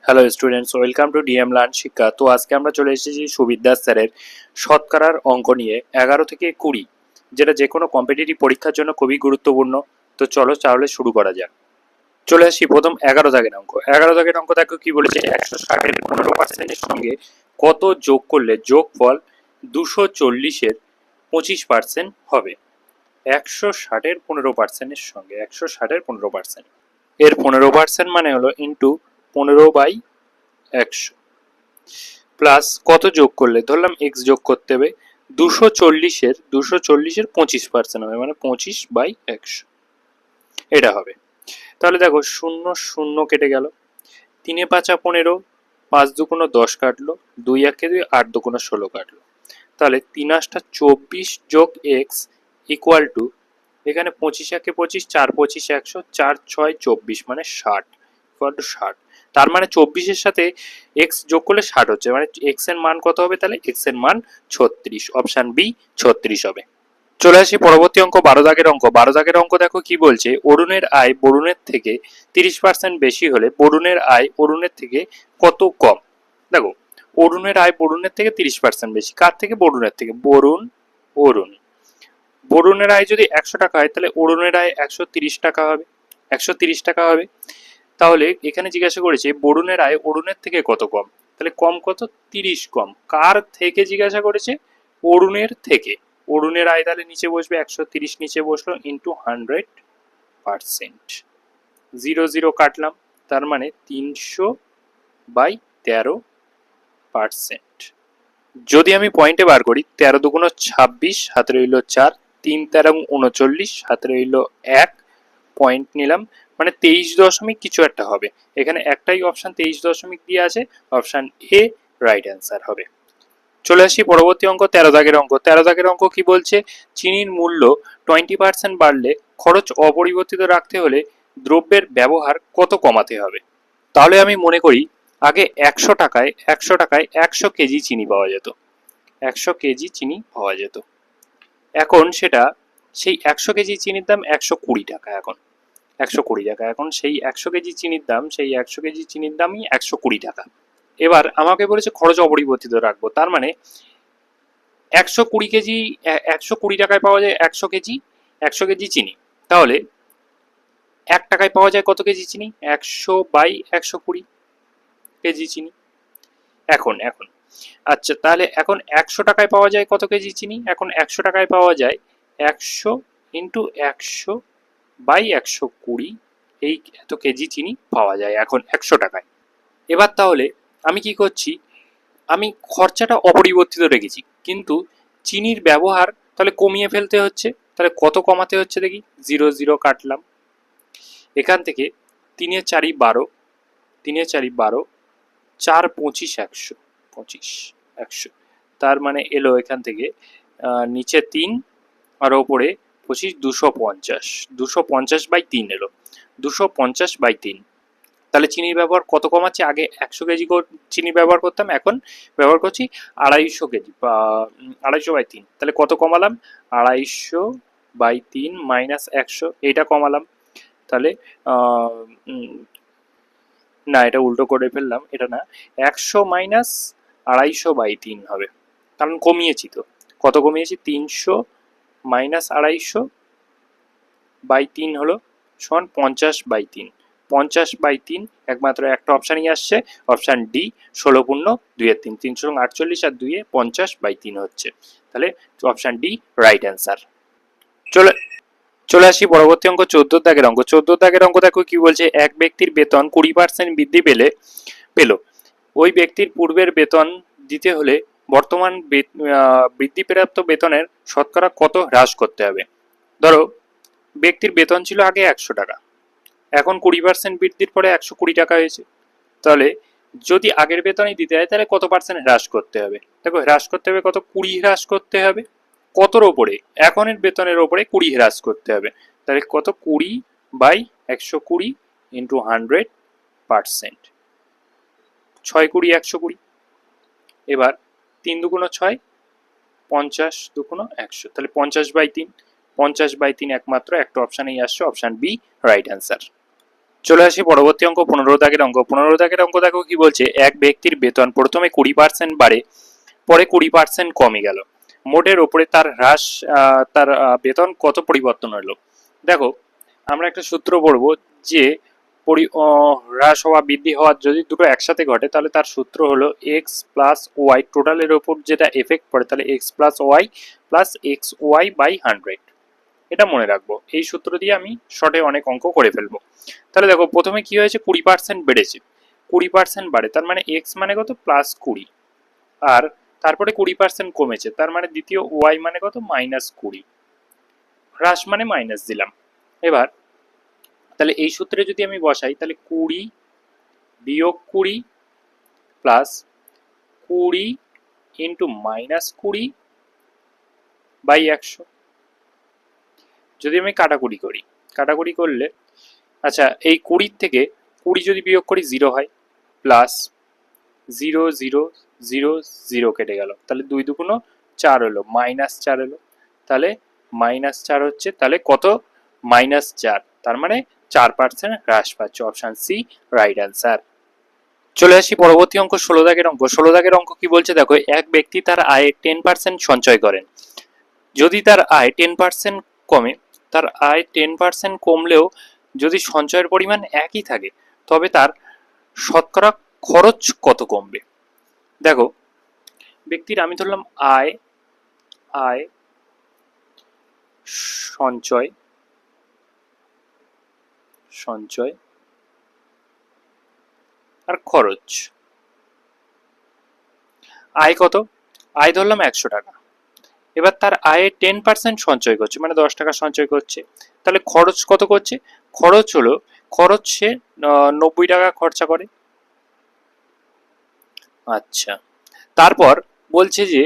Hello students, welcome to DM learn শিক্ষা। তো আজকে আমরা চলে এসেছি সুবিদ্যা স্যারের শতকরার অঙ্ক নিয়ে 11 থেকে 20, যেটা যে কোনো কম্পিটিটিভ পরীক্ষার জন্য খুবই গুরুত্বপূর্ণ। তো চলো তাহলে শুরু করা যাক। চলে আসি প্রথম 11 দাগের অঙ্ক। 11 দাগের অঙ্ক দেখো কি বলেছে, 160-এর 15%-এর সঙ্গে কত যোগ করলে যোগফল 240-এর 25% হবে। 160-এর 15%-এর সঙ্গে 160-এর 15%, এর 15% মানে হলো ইন্টু 15/100 প্লাস কত যোগ করলে, ধরলাম এক্স যোগ করতে হবে, 240-এর 25% হবে, মানে 25/100 এটা হবে। তাহলে দেখো 0 0 কেটে গেল, 3 5 15, 5 2 10 কাটলো, 2 1 2, 8 2 16 কাটলো। তাহলে 3 8 24 যোগ এক্স ইকুয়াল টু, এখানে 25 1 25, 4 25 100, 4 6 24, মানে 60 ইকুয়াল টু 60। তার মানে 24-এর সাথে এক্স যোগ করলে 60 হচ্ছে, মানে এক্স এর মান কত হবে, তাহলে এক্স এর মান 36, অপশন বি 36 হবে। চলে আসি পরবর্তী অঙ্ক, 12 দাগের অঙ্ক। 12 দাগের অঙ্ক দেখো কি বলছে, অরুণের আয় বরুণের থেকে 30% বেশি হলে বরুণের আয় অরুণের থেকে কত কম। দেখো, অরুণের আয় বরুণের থেকে 30% বেশি, কার থেকে, বরুণের থেকে। অরুণ বরুণের আয় যদি 100 টাকা হয়, তাহলে অরুণের আয় 130 টাকা হবে, 130 টাকা হবে। তাহলে এখানে জিজ্ঞাসা করেছে বরুণের আয় অরুণের থেকে কত কম, তাহলে কম কত, 30 কম। কার থেকে জিজ্ঞাসা করেছে, অরুণের থেকে। অরুণের আয় তাহলে নিচে বসবে, 130 নিচে বসলো, ইন্টু 100%। 0 0 কাটলাম, তার মানে 300/13%। যদি আমি পয়েন্টে বার করি, 13 2 26, হাতে রইল 4, 3 13 39, হাতে রইল 1, পয়েন্ট নিলাম, মানে 23 দশমিক কিছু একটা হবে। এখানে একটাই অপশন 23 দশমিক দিয়ে আছে, অপশন এ রাইট অ্যান্সার হবে। চলে আসি পরবর্তী অঙ্ক, 13 দাগের অঙ্ক। 13 দাগের অঙ্ক কি বলছে, চিনির মূল্য 20% বাড়লে খরচ অপরিবর্তিত রাখতে হলে দ্রব্যের ব্যবহার কত কমাতে হবে। তাহলে আমি মনে করি আগে 100 টাকায় 100 কেজি চিনি পাওয়া যেত, 100 কেজি চিনি পাওয়া যেত। এখন সেটা, সেই 100 কেজি চিনির দাম 120 টাকা। এখন 120 টাকা, এখন সেই 100 কেজি চিনির দাম, সেই 100 কেজি চিনির দামই 120 টাকা। এবার আমাকে বলেছে খরচ অপরিবর্তিত রাখবো, তার মানে 120 কেজি, 120 টাকায় পাওয়া যায় 100 কেজি, 100 কেজি চিনি। তাহলে 1 টাকায় পাওয়া যায় কত কেজি চিনি, 100/120 কেজি চিনি। এখন এখন আচ্ছা, তাহলে এখন 100 টাকায় পাওয়া যায় কত কেজি চিনি, এখন 100 টাকায় পাওয়া যায় 100 ইন্টু 100/120, এই এত কেজি চিনি পাওয়া যায় এখন 100 টাকায়। এবার তাহলে আমি কি করছি, আমি খরচাটা অপরিবর্তিত রেখেছি, কিন্তু চিনির ব্যবহার তাহলে কমিয়ে ফেলতে হচ্ছে। তাহলে কত কমাতে হচ্ছে দেখি, 0 0 কাটলাম, এখান থেকে 3 4 12, 3 4 12, 4 25 100, 25 100, তার মানে এলো এখান থেকে নিচে 3 আর ওপরে 25, 250, 250/3 এলো, 250/3। তাহলে চিনির ব্যবহার কত কমাচ্ছি, আগে 100 কেজি চিনি ব্যবহার করতাম, এখন ব্যবহার করছি 250 কেজি বা 250/3। তাহলে কত কমালাম, 250/3 মাইনাস 100, এইটা কমালাম। তাহলে না, এটা উল্টো করে ফেললাম, এটা না, 100 মাইনাস 250/3 হবে, কারণ কমিয়েছি তো। কত কমিয়েছি, 300 মাইনাস 250/3 হলো সমান 50/3। 50/3 একমাত্র একটা অপশানই আসছে, অপশান ডি, 16 পূর্ণ 2/3, 348 আর 2 50/3 হচ্ছে। তাহলে অপশান ডি রাইট অ্যান্সার। চলে চলে আসি পরবর্তী অঙ্ক, 14 দাগের অঙ্ক। 14 দাগের অঙ্ক দেখো কি বলছে, এক ব্যক্তির বেতন 20% বৃদ্ধি পেল, ওই ব্যক্তির পূর্বের বেতন দিতে হলে বর্তমান বৃদ্ধিপ্রাপ্ত বেতনের শতকরা কত হ্রাস করতে হবে। ধরো ব্যক্তির বেতন ছিল আগে 100 টাকা, এখন 20% বৃদ্ধির পরে 120 টাকা হয়েছে। তাহলে যদি আগের বেতনই দিতে হয়, তাহলে কত পার্সেন্ট হ্রাস করতে হবে। দেখো হ্রাস করতে হবে কত, 20 হ্রাস করতে হবে। কতর ওপরে, এখনের বেতনের ওপরে 20 হ্রাস করতে হবে। তাহলে কত, 20/120 ইন্টু 100%, 6 20 120। এবার 3 2 6, 50 2 100, তাহলে 50/3, 50/3 একমাত্র একটা অপশানেই আসছে, অপশান বি রাইট অ্যান্সার। চলে আসি পরবর্তী অঙ্ক 15 দাগের অঙ্ক। 15 দাগের অঙ্ক দেখো কি বলছে, এক ব্যক্তির বেতন প্রথমে 20% বাড়ে, পরে 20% কমে গেল, মোটের ওপরে তার হ্রাস, তার বেতন কত পরিবর্তন হলো। দেখো আমরা একটা সূত্র পড়বো যে হ্রাস হওয়া বৃদ্ধি হওয়ার যদি দুটো একসাথে ঘটে তাহলে তার সূত্র হলো এক্স প্লাস ওয়াই, টোটালের ওপর যেটা এফেক্ট পড়ে তাহলে x plus y plus x y by 100। এটা মনে রাখবো, এই সূত্র দিয়ে আমি শর্টে অনেক অঙ্ক করে ফেলবো। তাহলে দেখো প্রথমে কি হয়েছে, 20% বেড়েছে, 20% বাড়ে তার মানে এক্স মানে কত +20, আর তারপরে 20% কমেছে তার মানে দ্বিতীয় ওয়াই মানে কত -20, হ্রাস মানে মাইনাস দিলাম। এবার তাহলে এই সূত্রে যদি আমি বসাই তাহলে 20 বিয়োগ 20 প্লাস 20 ইন্টু -20 বাই 100। যদি আমি কাটাকুটি করি, কাটাকুটি করলে আচ্ছা এই 20 থেকে 20 যদি বিয়োগ করি 0 হয়, প্লাস 0 0 0 0 কেটে গেল, তাহলে 2 দুগুণ 4 হলো, -4 হলো, তাহলে -4 হচ্ছে, তাহলে কত -4, তার মানে 4% হ্রাস পাচ্ছে। Option C right answer. চলে আসি পরবর্তী অঙ্ক 16 দাগের অঙ্ক। 16 দাগের অঙ্ক কি বলছে দেখো, এক ব্যক্তি তার আয়ে 10% সঞ্চয় করেন, যদি তার আয় 10% কমে, তার আয় 10% কমলেও যদি সঞ্চয়ের পরিমাণ একই থাকে তবে তার শতকরা খরচ কত কমবে। দেখো ব্যক্তির আমি ধরলাম আয়, আয় সঞ্চয়, সঞ্চয় আর খরচ। আয় কত, আয় ধরলাম 100 টাকা, এবার তার আয়ে 10% সঞ্চয় করছে মানে 10 টাকা সঞ্চয় করছে, তাহলে খরচ কত করছে, খরচ হলো, খরচ সে 90 টাকা খরচা করে। আচ্ছা তারপর বলছে যে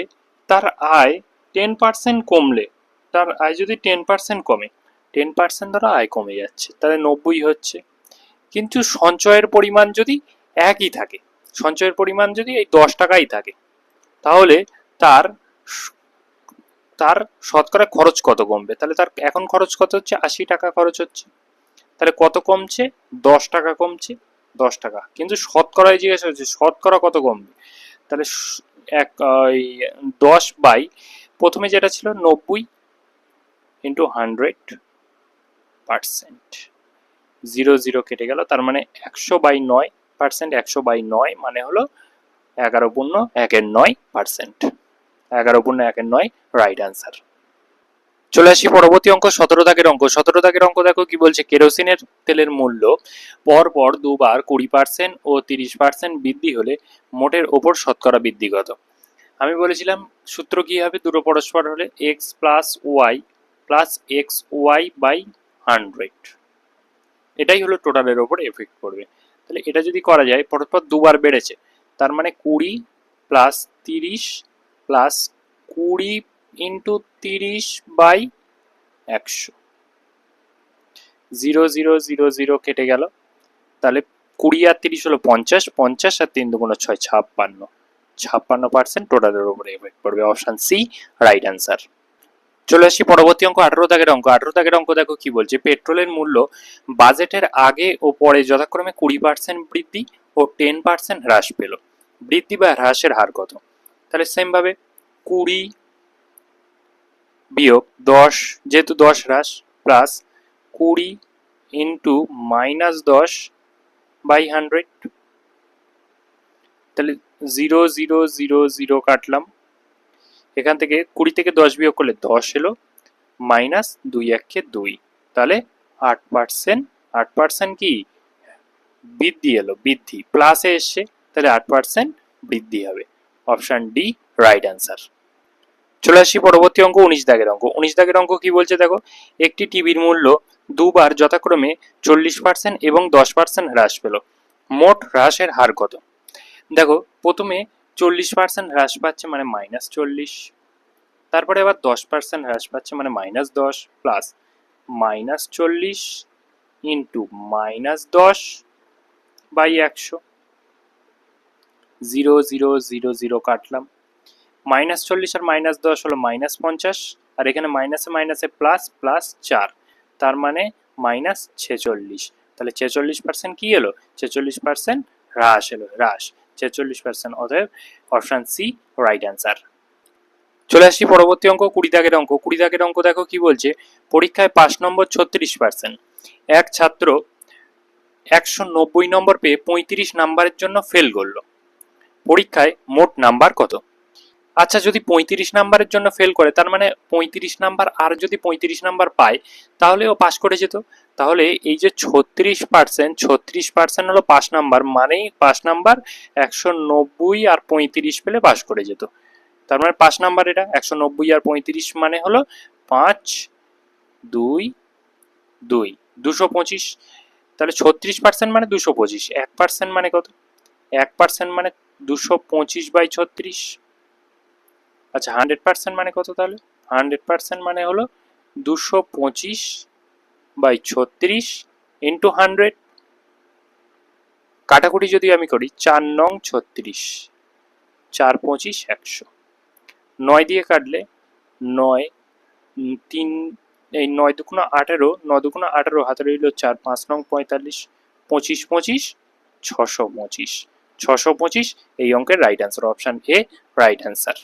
তার আয় 10% কমলে, তার আয় যদি 10% কমে, 10% ধরো আয় কমে যাচ্ছে তাহলে 90 হচ্ছে, কিন্তু সঞ্চয়ের পরিমাণ যদি একই থাকে, সঞ্চয়ের পরিমাণ যদি এই 10 টাকাই থাকে, তাহলে তার তার শতকরা খরচ কত কমবে। তাহলে তার এখন খরচ কত হচ্ছে, 80 টাকা খরচ হচ্ছে, তাহলে কত কমছে, 10 টাকা কমছে, 10 টাকা, কিন্তু শতকরায় জিজ্ঞাসা হচ্ছে শতকরা কত কমবে, তাহলে এক 10 বাই প্রথমে যেটা ছিল 90 ইন্টু 100%, 0 0 কেটে গেল, তার মানে 100/9%, 100/9 মানে হলো 11/1/9%, 11/1/9 রাইট অ্যান্সার। চলে আসি পরবর্তী অঙ্ক 17 দাগের অঙ্ক। 17 দাগের অঙ্ক দেখো কি বলছে, কেরোসিনের তেলের মূল্য পর পর দুবার 20% ও 30% বৃদ্ধি হলে মোটের ওপর শতকরা বৃদ্ধি কত। আমি বলেছিলাম সূত্র কি হবে, দুটো পরস্পর হলে x plus y plus x y by 100, এটাই হলো টোটালের ওপর এফেক্ট করবে। তাহলে এটা যদি করা যায়, পরস্পর দুবার বেড়েছে তার মানে 20 প্লাস 30 প্লাস 20 ইন্টু 30 বাই 100, 0 0 0 0 কেটে গেল, তাহলে 20 আর 30 হলো 50, 50 আর 3 দুগুণ 6, 56, 56% টোটালের উপরে এফেক্ট করবে। Option C right answer. চলে আসি পরবর্তী অঙ্ক 18 দাগের অঙ্ক। 18 দাগের অঙ্ক দেখো কি বলছে, পেট্রোলের মূল্য বাজেটের আগে ও পরে যথাক্রমে 20% বৃদ্ধি ও 10% হ্রাস পেল, বৃদ্ধি বা হ্রাসের হার কত। তাহলে সেম ভাবে 20 বিয়োগ 10, যেহেতু 10 হ্রাস, প্লাস 20 ইন্টু -10 বাই 100, তাহলে 0 0 0 0 কাটলাম, এখান থেকে 20 থেকে 10 বিয়োগ করলে 10 এলো, মাইনাস 2 1 2, তাহলে 8%, 8% কি বৃদ্ধি এলো, বৃদ্ধি প্লাসে এসছে, তাহলে 8% বৃদ্ধি হবে। Option D right answer. চলে আসি পরবর্তী অঙ্ক 19 দাগের অঙ্ক। 19 দাগের অঙ্ক কি বলছে দেখো, একটি টিভির মূল্য দুবার যথাক্রমে 40% এবং 10% হ্রাস পেল, মোট হ্রাসের হার কত। দেখো প্রথমে 40% হ্রাস পাচ্ছে মানে -40, তারপরে আবার 10% হ্রাস পাচ্ছে মানে -10 প্লাস -40 ইন্টু -10 বাই 100, 0 0 0 0 কাটলাম, -40 আর -10 হলো -50, আর এখানে মাইনাসে মাইনাসে প্লাস প্লাস 4, তার মানে -46, তাহলে 46% কি এলো, 46% হ্রাস এলো, হ্রাস 46%, অতএব অপশন সি রাইট অ্যান্সার। চলে আসছি পরবর্তী অঙ্ক, 20 দাগের অঙ্ক। 20 দাগের অঙ্ক দেখো কি বলছে, পরীক্ষায় পাস নম্বর 36%, এক ছাত্র 190 নম্বর পেয়ে 35 নাম্বারের জন্য ফেল করলো, পরীক্ষায় মোট নাম্বার কত? আচ্ছা, যদি 35 নাম্বারের জন্য ফেল করে, তার মানে 35 নাম্বার আর যদি 35 নাম্বার পায় তাহলে ও পাস করে যেত। তাহলে এই যে 36% হলো পাস নাম্বার, মানেই পাস নাম্বার 190 আর 35 পেলে পাস করে যেত। তার মানে পাস নাম্বার এটা 190 আর 35 মানে হলো 5 2 2 225। তাহলে 36% মানে 225, 1% মানে কত, 1% মানে 225/36। আচ্ছা, 100% মানে কত তাহলে, 100% মানে হলো 225/36 ইন্টু 100। কাটাকুটি যদি আমি করি, 4 নং 36, 4 25 100, 9 দিয়ে কাটলে 9 3, এই 9 দুগুণ 18, 9 দুগুণ 18, হাতে রইল 4, 5 নং 45, 25 25 625, 625 এই অঙ্কের right answer, option A right answer.